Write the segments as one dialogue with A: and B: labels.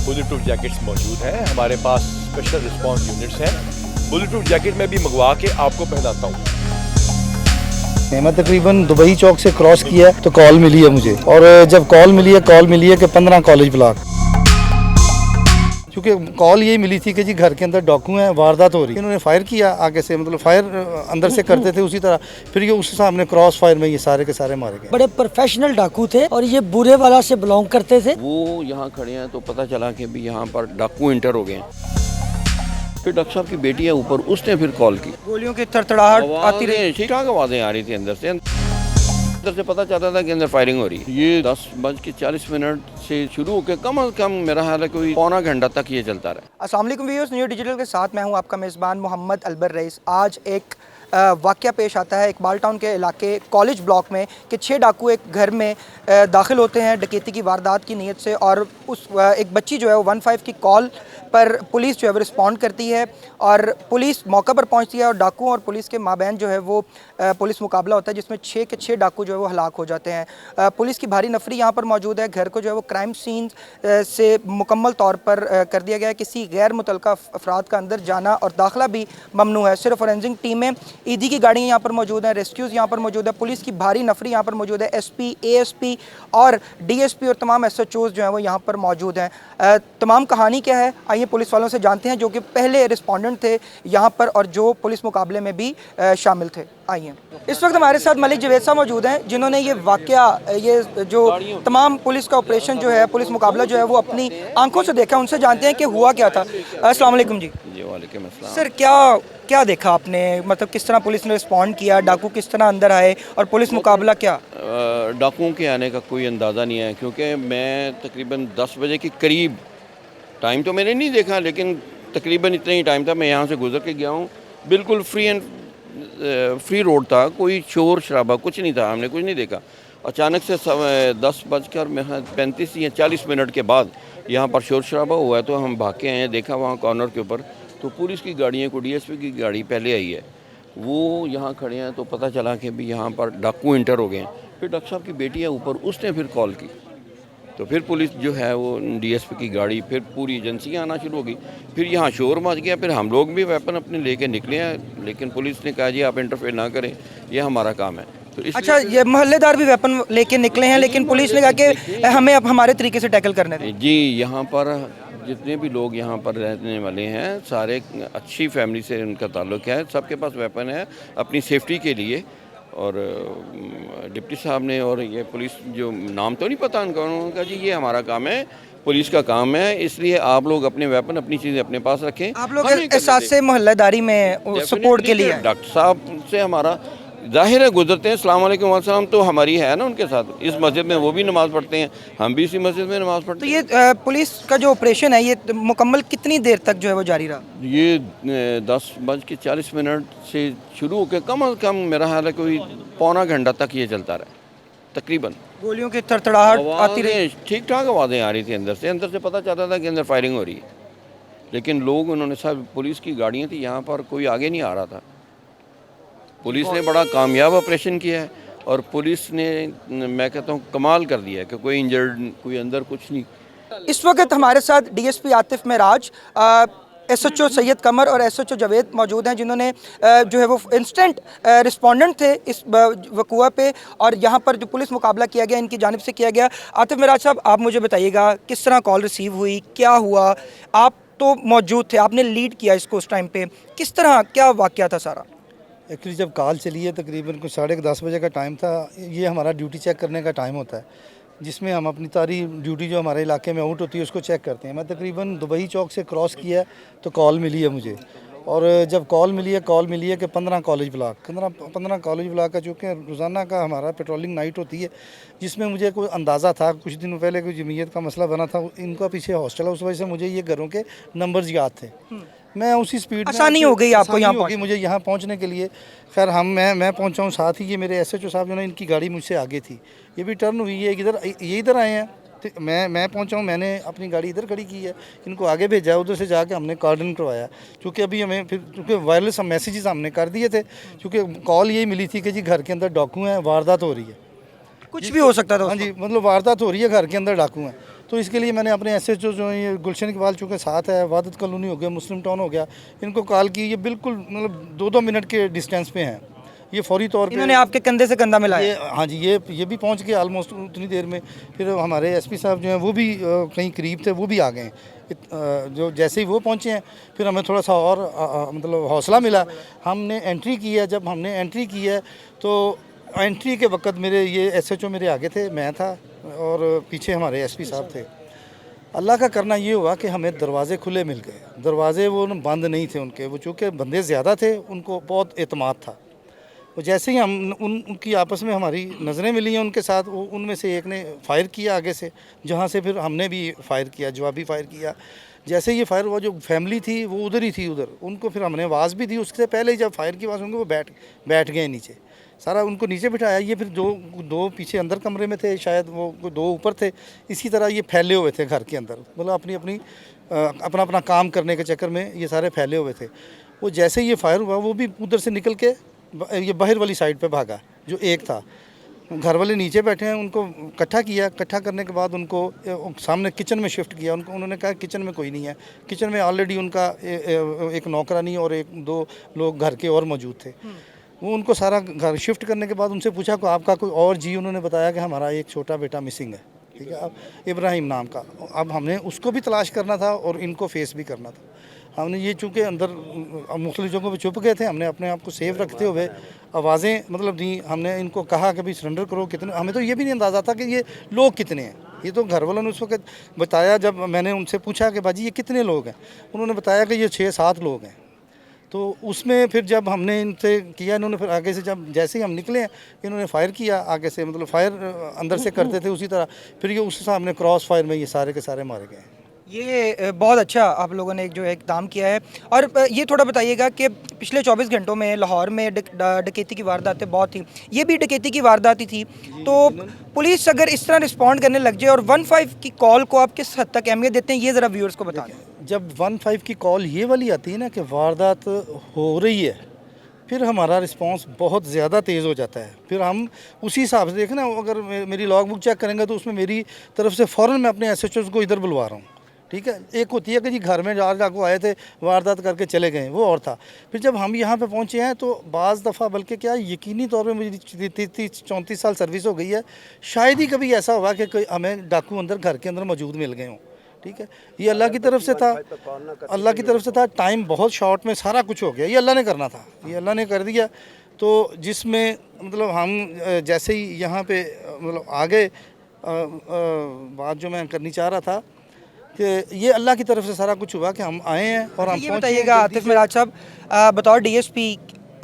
A: Bullet proof jackets मौजूद हैं। हमारे पास स्पेशल रिस्पॉन्स यूनिट्स हैं। बुलेट प्रूफ जैकेट मैं भी मंगवा के आपको पहनाता हूँ।
B: मैं तकरीबन दुबई चौक से क्रॉस किया तो कॉल मिली है मुझे, और जब कॉल मिली है कि 15 कॉलेज ब्लॉक, क्योंकि कॉल यही मिली थी कि जी घर के अंदर डाकू हैं, वारदात हो रही है। इन्होंने फायर किया आगे से, मतलब फायर अंदर से करते थे उसी तरह, फिर ये उस सामने क्रॉस फायर में ये सारे के सारे मारे गए।
C: बड़े प्रोफेशनल डाकू थे और ये बुरे वाला से बिलोंग करते थे।
D: वो यहाँ खड़े हैं तो पता चला कि भी यहाँ पर डाकू इंटर हो गए हैं। फिर डॉक्टर साहब की बेटी है ऊपर, उसने फिर कॉल की।
B: गोलियों की थरथराहट आती रही,
D: ठीक ठाक आवाज़ें आ रही थी अंदर से। अंदर से पता चलता था कि अंदर फायरिंग हो रही है। ये 10:40 से शुरू होकर कम से कम मेरा ख्याल है कोई पौना घंटा तक ये चलता रहा।
E: अस्सलाम वालेकुम व्यूअर्स, न्यू डिजिटल के साथ मैं हूं आपका मेज़बान मोहम्मद अलबर रईस। आज एक वाक़या पेश आता है इकबाल टाउन के इलाके कॉलेज ब्लॉक में कि 6 डाकू एक घर में दाखिल होते हैं डकैती की वारदात की नीयत से, और उस एक बच्ची जो है वो 15 की कॉल पर पुलिस जो है वो रिस्पॉन्ड करती है और पुलिस मौका पर पहुंचती है और डाकू और पुलिस के माबैन जो है वो पुलिस मुकाबला होता है, जिसमें 6 के 6 डाकू जो है वो हलाक हो जाते हैं। पुलिस की भारी नफरी यहाँ पर मौजूद है। घर को जो है वो क्राइम सीन से मुकम्मल तौर पर कर दिया गया है। किसी गैर मुतल्लका अफराद का अंदर जाना और दाखिला भी ममनू है। सिर्फ फॉरेंसिक टीमें, ईदी की गाड़ियाँ यहाँ पर मौजूद हैं, रेस्क्यूज़ यहाँ पर मौजूद है, पुलिस की भारी नफरी यहाँ पर मौजूद है। SP, ASP और DSP और तमाम SHOs जो हैं वो यहाँ पर मौजूद हैं। तमाम कहानी क्या है आइए पुलिस वालों से जानते हैं, जो कि पहले रिस्पोंडेंट थे यहाँ पर और जो पुलिस मुकाबले में भी शामिल थे। आइए, इस वक्त हमारे साथ मलिक जवेद साहब मौजूद हैं, जिन्होंने ये वाकया, ये जो तमाम पुलिस का ऑपरेशन जो है, पुलिस मुकाबला जो है वो अपनी आंखों से देखा। उनसे जानते हैं कि हुआ क्या था। अस्सलाम वालेकुम जी।
D: वालेकुम अस्सलाम।
E: सर, क्या देखा आपने, मतलब किस तरह पुलिस ने रिस्पॉन्ड किया, डाकू किस तरह अंदर आए और पुलिस मुकाबला क्या?
D: डाकुओं के आने का कोई अंदाज़ा नहीं है, क्योंकि मैं तकरीबन 10 बजे के करीब, टाइम तो मैंने नहीं देखा लेकिन तकरीबन इतना ही टाइम था, मैं यहाँ से गुजर के गया हूँ। बिल्कुल फ्री रोड था, कोई शोर शराबा कुछ नहीं था, हमने कुछ नहीं देखा। अचानक से 10:35 या 40 के बाद यहाँ पर शोर शराबा हुआ है, तो हम भाग के आए हैं। देखा वहाँ कॉर्नर के ऊपर तो पुलिस की गाड़ियाँ को DSP की गाड़ी पहले आई है, वो यहाँ खड़े हैं तो पता चला कि भी यहाँ पर डाकू इंटर हो गए हैं। फिर डॉक्टर साहब की बेटी है ऊपर, उसने फिर कॉल की, तो फिर पुलिस जो है वो DSP की गाड़ी, फिर पूरी एजेंसियाँ आना शुरू हो गई। फिर यहाँ शोर मच गया। फिर हम लोग भी वेपन अपने लेके निकले हैं, लेकिन पुलिस ने कहा जी आप इंटरफेयर ना करें, यह हमारा काम है। तो
E: अच्छा, ये मोहल्लेदार भी वेपन लेके निकले हैं, लेकिन पुलिस ने कहा कि हमें अब हमारे तरीके से टैकल करने दें।
D: जी, यहाँ पर जितने भी लोग यहाँ पर रहने वाले हैं सारे अच्छी फैमिली से उनका ताल्लुक़ है, सबके पास वेपन है अपनी सेफ्टी के लिए। और डिप्टी साहब ने, और ये पुलिस जो नाम तो नहीं पता उनका, उन्होंने कहा जी ये हमारा काम है, पुलिस का काम है, इसलिए आप लोग अपने वेपन, अपनी चीज़ें अपने पास रखें।
E: आप लोग एहसास से मोहल्लेदारी में सपोर्ट के लिए
D: डॉक्टर साहब से हमारा ज़ाहिर है गुजरते हैं, अस्सलाम वालेकुम वसलाम तो हमारी है ना उनके साथ। इस मस्जिद में वो भी नमाज़ पढ़ते हैं, हम भी इसी मस्जिद में नमाज़ पढ़ते हैं।
E: तो ये पुलिस का जो ऑपरेशन है ये मुकम्मल कितनी देर तक जो है वो जारी रहा?
D: ये 10:40 से शुरू होकर कम से कम मेरा ख्याल है कोई पौना घंटा तक ये चलता रहा तकरीबन।
E: गोलियों की थरथराहट आती रही,
D: ठीक ठाक आवाज़ें आ रही थी अंदर से। अंदर से पता चलता था कि अंदर फायरिंग हो रही है, लेकिन लोग, उन्होंने सब, पुलिस की गाड़ियाँ थी यहाँ पर, कोई आगे नहीं आ रहा था। पुलिस ने बड़ा कामयाब ऑपरेशन किया है और पुलिस ने, मैं कहता हूँ, कमाल कर दिया है कि कोई इंजर्ड, कोई अंदर कुछ नहीं।
E: इस वक्त हमारे साथ DSP आतिफ मेराज, SHO सैयद कमर और SHO जावेद मौजूद हैं, जिन्होंने जो है वो इंस्टेंट रिस्पोंडेंट थे इस वक़ुआ पे, और यहाँ पर जो पुलिस मुकाबला किया गया इनकी जानिब से किया गया। आतिफ मेराज साहब, आप मुझे बताइएगा किस तरह कॉल रिसीव हुई, क्या हुआ? आप तो मौजूद थे, आपने लीड किया इसको उस टाइम पे, किस तरह क्या वाक़या था सारा?
B: एक्चुअली जब कॉल चली है तकरीबन कुछ 10:30 बजे का टाइम था। ये हमारा ड्यूटी चेक करने का टाइम होता है, जिसमें हम अपनी सारी ड्यूटी जो हमारे इलाके में आउट होती है उसको चेक करते हैं। मैं तकरीबन दुबई चौक से क्रॉस किया तो कॉल मिली है मुझे, और जब कॉल मिली है कि 15 कॉलेज ब्लॉक, 15 कॉलेज ब्लॉक का, चूँकि रोज़ाना का हमारा पेट्रोलिंग नाइट होती है, जिसमें मुझे कोई अंदाज़ा था, कुछ दिनों पहले कोई जमीयत का मसला बना था, इनका पीछे हॉस्टल है, उस वजह से मुझे ये घरों के नंबर्स याद थे। मैं उसी स्पीड,
E: आसानी हो गई आपको यहाँ
B: पहुँची मुझे यहाँ पहुँचने के लिए। खैर मैं पहुँचा हूँ, साथ ही ये मेरे SHO साहब जो है इनकी गाड़ी मुझसे आगे थी, ये भी टर्न हुई है ये इधर आए हैं, तो मैं पहुंचा हूँ, मैंने अपनी गाड़ी इधर खड़ी की है, इनको आगे भेजा है, उधर से जाके हमने कार्डन करवाया। क्योंकि अभी हमें फिर, क्योंकि वायरलेस मैसेजेस हमने कर दिए थे, क्योंकि कॉल यही मिली थी कि जी घर के अंदर डाकू हैं, वारदात हो रही है।
E: कुछ भी हो सकता था।
B: हाँ जी, मतलब वारदात हो रही है, घर के अंदर डाकू हैं। तो इसके लिए मैंने अपने SHO जो हैं, ये गुलशन इकबाल चूँकि साथ है, वादत कॉलोनी हो गया, मुस्लिम टाउन हो गया, इनको कॉल की। ये बिल्कुल मतलब 2-2 मिनट के डिस्टेंस पे हैं, ये फौरी तौर पे
E: इन्होंने आपके कंधे से कंधा मिलाया।
B: ये, हाँ जी, ये भी पहुंच गए ऑलमोस्ट उतनी देर में। फिर हमारे SP साहब जो हैं वो भी कहीं करीब थे, वो भी आ गए। जो जैसे ही वो पहुंचे हैं, फिर हमें थोड़ा सा और मतलब हौसला मिला। हमने एंट्री की है। जब हमने एंट्री की है तो एंट्री के वक्त मेरे ये SHO मेरे आगे थे, मैं था और पीछे हमारे SP साहब थे। अल्लाह का करना ये हुआ कि हमें दरवाज़े खुले मिल गए। दरवाज़े वो बंद नहीं थे उनके, वो चूँकि बंदे ज़्यादा थे, उनको बहुत एतमाद था। तो जैसे ही हम उनकी आपस में हमारी नज़रें मिली हैं उनके साथ, वो उनमें से एक ने फायर किया आगे से, जहाँ से फिर हमने भी फायर किया, जवाबी फायर किया। जैसे ये फायर हुआ, जो फैमिली थी वो उधर ही थी, उधर उनको फिर हमने आवाज़ भी दी। उससे पहले ही जब फायर की आवाज़ होंगे वो बैठ गए नीचे, सारा उनको नीचे बिठाया। ये फिर दो पीछे अंदर कमरे में थे, शायद वो 2 ऊपर थे। इसी तरह ये फैले हुए थे घर के अंदर, मतलब अपना काम करने के चक्कर में ये सारे फैले हुए थे। वो जैसे ही ये फायर हुआ, वो भी उधर से निकल के ये बाहर वाली साइड पे भागा। जो एक था, घर वाले नीचे बैठे हैं, उनको इकट्ठा किया। इकट्ठा करने के बाद उनको सामने किचन में शिफ्ट किया। उन्होंने कहा किचन में कोई नहीं है। किचन में ऑलरेडी उनका एक नौकरानी और 1-2 लोग घर के और मौजूद थे। वो उनको सारा घर शिफ्ट करने के बाद उनसे पूछा कि आपका कोई और जी? उन्होंने बताया कि हमारा एक छोटा बेटा मिसिंग है, ठीक है, अब इब्राहिम नाम का। अब हमने उसको भी तलाश करना था और इनको फेस भी करना था। हमने ये चूँकि अंदर मुख्तलिफ जगहों पे छुप गए थे, हमने अपने आप को सेफ रखते हुए आवाज़ें मतलब दी। हमने इनको कहा कि भाई सरेंडर करो। कितने, हमें तो ये भी नहीं अंदाज़ा था कि ये लोग कितने हैं। ये तो घर वालों ने उस वक्त बताया। जब मैंने उनसे पूछा कि बाजी ये कितने लोग हैं, उन्होंने बताया कि ये 6-7 लोग हैं। तो उसमें फिर जब हमने इनसे किया, इन्होंने फिर आगे से जैसे ही हम निकले इन्होंने फायर किया आगे से, मतलब फायर अंदर से करते थे उसी तरह। फिर ये उस सामने क्रॉस फायर में ये सारे के सारे मारे गए।
E: ये बहुत अच्छा आप लोगों ने जो है काम किया है। और ये थोड़ा बताइएगा कि पिछले 24 घंटों में लाहौर में डकैती की वारदातें बहुत थी, ये भी डकैती की वारदात ही थी। तो पुलिस अगर इस तरह रिस्पॉन्ड करने लग जाए, और 15 की कॉल को आप किस हद तक अहमियत देते हैं, ये ज़रा व्यूअर्स को बता दें।
B: जब 15 की कॉल ये वाली आती है ना कि वारदात हो रही है, फिर हमारा रिस्पांस बहुत ज़्यादा तेज़ हो जाता है। फिर हम उसी हिसाब से देखना, अगर मेरी लॉग बुक चेक करेंगे तो उसमें मेरी तरफ से फ़ौरन मैं अपने SHOs को इधर बुलवा रहा हूँ, ठीक है। एक होती है कि जी घर में डाकू आए थे, वारदात करके चले गए, वो और था। फिर जब हम यहाँ पे पहुँचे हैं तो बाज़ दफ़ा, बल्कि क्या यकीनी तौर पे मेरी 33-34 साल सर्विस हो गई है, शायद ही कभी ऐसा हुआ कि हमें डाकू अंदर घर के अंदर मौजूद मिल गए हों, ठीक है। ये अल्लाह की तरफ से था, अल्लाह की तरफ से था। टाइम बहुत शॉर्ट में सारा कुछ हो गया, ये अल्लाह ने करना था, ये अल्लाह ने कर दिया। तो जिसमें मतलब हम जैसे ही यहाँ पे मतलब आ गए, बात जो मैं करनी चाह रहा था कि ये अल्लाह की तरफ से सारा कुछ हुआ कि हम आए हैं और हम
E: ये बताइएगा आतिफ मिराज साहब, बतौर DSP,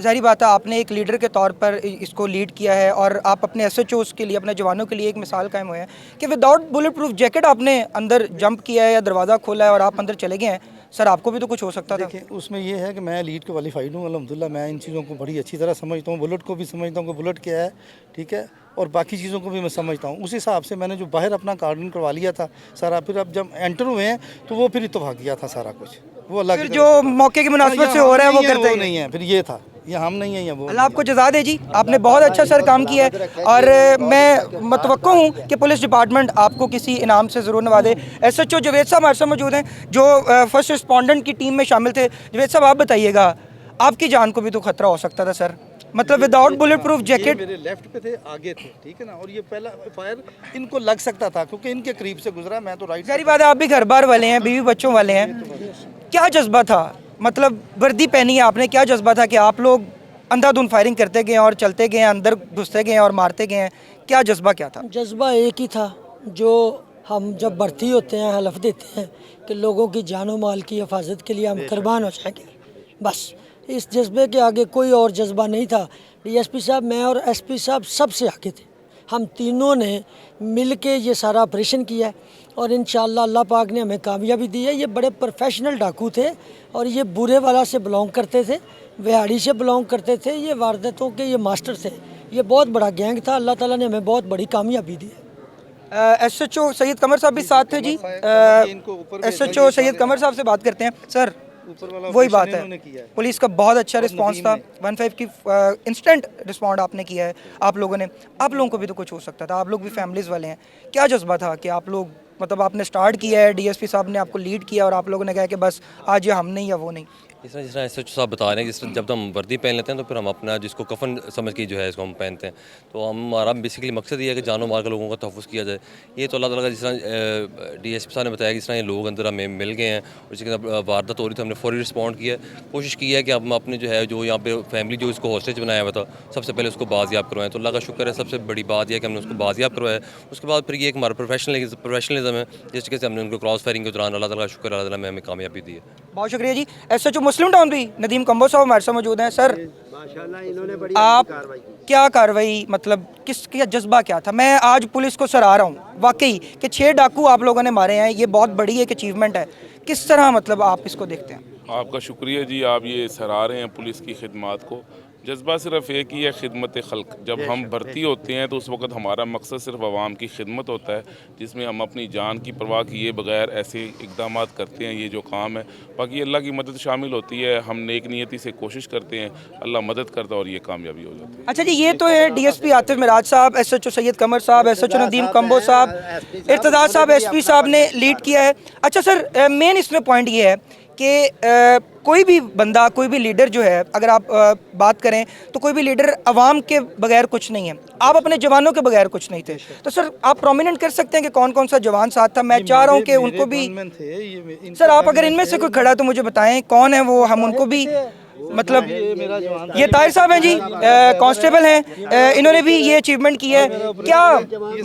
E: ज़ाहिर बात है आपने एक लीडर के तौर पर इसको लीड किया है, और आप अपने SHOs के लिए, अपने जवानों के लिए एक मिसाल कायम हुए हैं कि विदाउट बुलेट प्रूफ जैकेट आपने अंदर जंप किया है या दरवाज़ा खोला है और आप अंदर चले गए हैं। सर, आपको भी तो कुछ हो सकता था।
B: देखिए, उसमें ये है कि मैं लीड क्वालिफाइड हूँ अल्हम्दुलिल्लाह। मैं इन चीज़ों को बड़ी अच्छी तरह समझता हूँ, बुलेट को भी समझता हूँ कि बुलेट क्या है, ठीक है, और बाकी चीज़ों को भी मैं समझता हूँ। उस हिसाब से मैंने जो बाहर अपना कार्डन करवा लिया था सारा, फिर अब जब एंटर हुए हैं तो वो फिर इत्तफाकिया था सारा कुछ, वो अल्लाह
E: फिर जो मौके की मुनासिबत से हो रहा है वो करते हैं।
B: नहीं है, फिर ये था, ये हम नहीं है, ये वो।
E: अल्लाह आपको जज़ा दे जी, आपने बहुत अच्छा सर काम किया है, और मैं मुतवक्को हूँ कि पुलिस डिपार्टमेंट आपको किसी इनाम से ज़रूर नवाजे। SHO जवेद साहब हमारे साथ मौजूद हैं, जो फर्स्ट रिस्पॉन्डेंट की टीम में शामिल थे। जवेद साहब, आप बताइएगा, आपकी जान को भी तो खतरा हो सकता था सर, मतलब विदाउट बुलेट प्रूफ जैकेट।
B: मेरे लेफ्ट पे थे, आगे थे, ठीक है ना, और ये पहला फायर इनको लग सकता था क्योंकि इनके करीब से गुजरा, मैं तो राइट।
E: सारी बात है, आप भी घर बार वाले हैं, बीवी बच्चों वाले हैं, क्या जज्बा था, मतलब वर्दी पहनी है आपने, क्या जज्बा था कि आप लोग अंधाधुंध फायरिंग करते गए और चलते गए, अंदर घुसते गए और मारते गए हैं, क्या जज्बा क्या था?
C: जज्बा एक ही था, जो हम जब भर्ती होते हैं हलफ देते हैं कि लोगों की जानो माल की हिफाजत के लिए हम कुर्बान हो जाएंगे, बस इस जज्बे के आगे कोई और जज्बा नहीं था। DSP साहब, मैं और SP साहब सबसे आगे थे, हम तीनों ने मिल के ये सारा ऑपरेशन किया है और इंशाअल्लाह अल्लाह पाक ने हमें कामयाबी दी है। ये बड़े प्रोफेशनल डाकू थे और ये बुरे वाला से बिलोंग करते थे, विहाड़ी से बिलोंग करते थे, ये वारदातों के ये मास्टर थे, ये बहुत बड़ा गैंग था। अल्लाह ताला ने हमें बहुत बड़ी कामयाबी दी है।
E: SHO सैयद कमर साहब भी साथ थे जी, SHO सैयद कमर साहब से बात करते हैं। सर, वही बात है, पुलिस का बहुत अच्छा रिस्पांस था, 15 की इंस्टेंट रिस्पॉन्ड आपने किया है आप लोगों ने। आप लोगों को भी तो कुछ हो सकता था, आप लोग भी फैमिलीज़ वाले हैं, क्या जज्बा था कि आप लोग मतलब आपने स्टार्ट किया है, डीएसपी साहब ने आपको लीड किया और आप लोगों ने कहा कि बस आज ये हम नहीं या वो नहीं?
F: जिस तरह एसएचओ साहब बता रहे हैं, जिस तरह जब हम वर्दी पहन लेते हैं तो फिर हम अपना जिसको कफन समझ के जो है इसको हम पहनते हैं, तो हमारा बेसिकली मकसद ये है कि जानो माल के लोगों का तहफ़्फ़ुज़ किया जाए। ये तो अल्लाह ताला का, जिस तरह डीएसपी साहब ने बताया कि जिस तरह ये लोग अंदर हमें मिल गए हैं और इसके अंदर वारदात हो रही थी, हमने फौरी रिस्पॉन्ड किया, कोशिश की है कि हम अपने जो है जो यहाँ पे फैमिली जो इसको हॉस्टेज बनाया हुआ था सबसे पहले उसको बाजियाब करवाएं। तो अल्लाह का शुक्र है, सबसे बड़ी बात यह है कि हमने उसको बाजियाब करवाया। उसके बाद फिर ये एक हमारा प्रोफेशनलिज्म है, जिस तरीके से हमने उनको क्रॉस फायरिंग के दौरान अल्लाह ताला का शुक्र, अल्लाह ताला ने हमें कामयाबी दी है।
E: बहुत शुक्रिया जी। एसएचओ मुस्लिम टाउन भी नदीम कंबो साहब हमारे साथ मौजूद हैं। सर, आप क्या कार्रवाई, मतलब किसका जज्बा क्या था? मैं आज पुलिस को सराह रहा हूँ वाकई कि 6 डाकू आप लोगों ने मारे हैं, ये बहुत बड़ी एक अचीवमेंट है। किस तरह मतलब आप इसको देखते हैं?
G: आपका शुक्रिया जी, आप ये सराह रहे हैं पुलिस की खिदमत को। जज्बा सिर्फ एक ही है, खिदमत खल्क। जब हम भर्ती होते हैं तो उस वक्त हमारा मकसद सिर्फ आवाम की खिदमत होता है, जिसमें हम अपनी जान की परवाह किए बगैर ऐसे इकदाम करते हैं। ये जो काम है, बाकी अल्लाह की मदद शामिल होती है। हम नेक नियति से कोशिश करते हैं, अल्लाह मदद करता है और ये कामयाबी हो जाती है।
E: अच्छा जी, ये तो है डीएसपी आतिफ मिराज साहब, एसएचओ सैयद कमर साहब, एसएचओ नदीम कंबो साहब, इर्तज़ा साहब, एसपी साहब ने लीड किया है। अच्छा सर, मेन इसमें पॉइंट ये है कि कोई भी बंदा, कोई भी लीडर जो है, अगर आप बात करें तो कोई भी लीडर अवाम के बगैर कुछ नहीं है। आप अपने जवानों के बगैर कुछ नहीं थे। तो सर आप प्रोमिनेंट कर सकते हैं कि कौन कौन सा जवान साथ था? मैं चाह रहा हूँ कि उनको भी, सर आप अगर इनमें से कोई खड़ा है तो मुझे बताएं कौन है वो, हम उनको भी, मतलब ये ताहिर साहब हैं जी, कांस्टेबल हैं, इन्होंने भी ये अचीवमेंट की है। क्या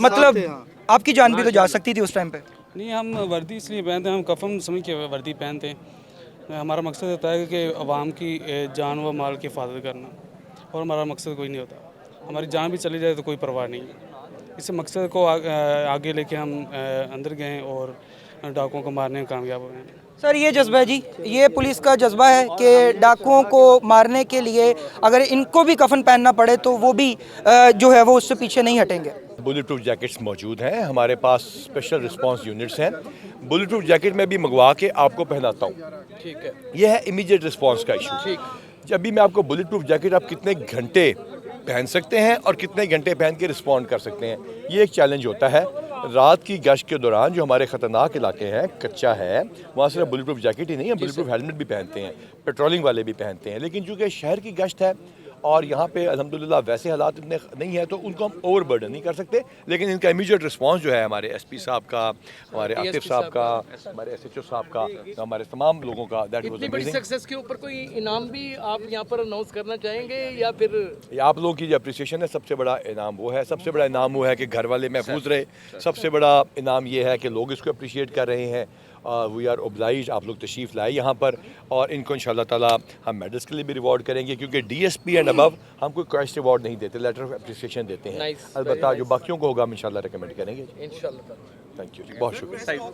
E: मतलब आपकी जान भी तो जा सकती थी उस टाइम पे?
H: नहीं, हम वर्दी इसलिए पहनते हैं, हम कफन समझ के वर्दी पहनते हैं। हमारा मकसद होता है कि आवाम की जान व माल की हिफाजत करना, और हमारा मकसद कोई नहीं होता। हमारी जान भी चली जाए तो कोई परवाह नहीं है। इस मकसद को आगे लेके हम अंदर गए और डाकुओं को मारने में कामयाब हुए हैं।
E: सर ये जज्बा है जी, ये पुलिस का जज्बा है कि डाकुओं को मारने के लिए अगर इनको भी कफन पहनना पड़े तो वो भी जो है वो उससे पीछे नहीं हटेंगे।
A: बुलेट प्रूफ जैकेट्स मौजूद हैं हमारे पास, स्पेशल रिस्पांस यूनिट्स हैं। बुलेट प्रूफ जैकेट में भी मंगवा के आपको पहनाता हूँ, ठीक है। यह है इमीडिएट रिस्पांस का इशू। जब भी मैं आपको बुलेट प्रूफ जैकेट आप कितने घंटे पहन सकते हैं और कितने घंटे पहन के रिस्पॉन्ड कर सकते हैं, ये एक चैलेंज होता है। रात की गश्त के दौरान जो हमारे ख़तरनाक इलाके हैं, कच्चा है, वहाँ सिर्फ बुलेट प्रूफ जैकेट ही नहीं है, बुलेट प्रूफ हेलमेट भी पहनते हैं, पेट्रोलिंग वाले भी पहनते हैं। लेकिन चूँकि शहर की गश्त है और यहाँ पे अल्हम्दुलिल्लाह वैसे हालात इतने नहीं है, तो उनको हम ओवर बर्डन नहीं कर सकते। लेकिन इनका इमीडिएट रिस्पांस जो है हमारे एसपी साहब का, हमारे आतिफ साहब का, हमारे एसएचओ साहब का, हमारे तमाम लोगों का, दैट वाज अमेजिंग।
I: सक्सेस के ऊपर कोई इनाम भी आप यहाँ पर अनाउंस करना चाहेंगे या फिर?
A: आप लोगों की जो अप्रिसिएशन है, सबसे बड़ा इनाम वो है। सबसे बड़ा इनाम वो है कि घर वाले महफूज रहे। सबसे बड़ा इनाम ये है कि लोग इसको अप्रिशिएट कर रहे हैं। वी आर ओब्लाइज, आप लोग तशरीफ़ लाए यहाँ पर, और इनको इंशाल्लाह ताला हम मेडल्स के लिए भी रिवॉर्ड करेंगे, क्योंकि डीएसपी एंड अबव हम कोई कैश रिवॉर्ड नहीं देते, लेटर ऑफ अप्रिसिएशन देते हैं। अलबत्ता जो बाकियों को होगा हम इंशाल्लाह रिकमेंड करेंगे।
I: इंशाल्लाह।
A: थैंक यू, बहुत शुक्रिया।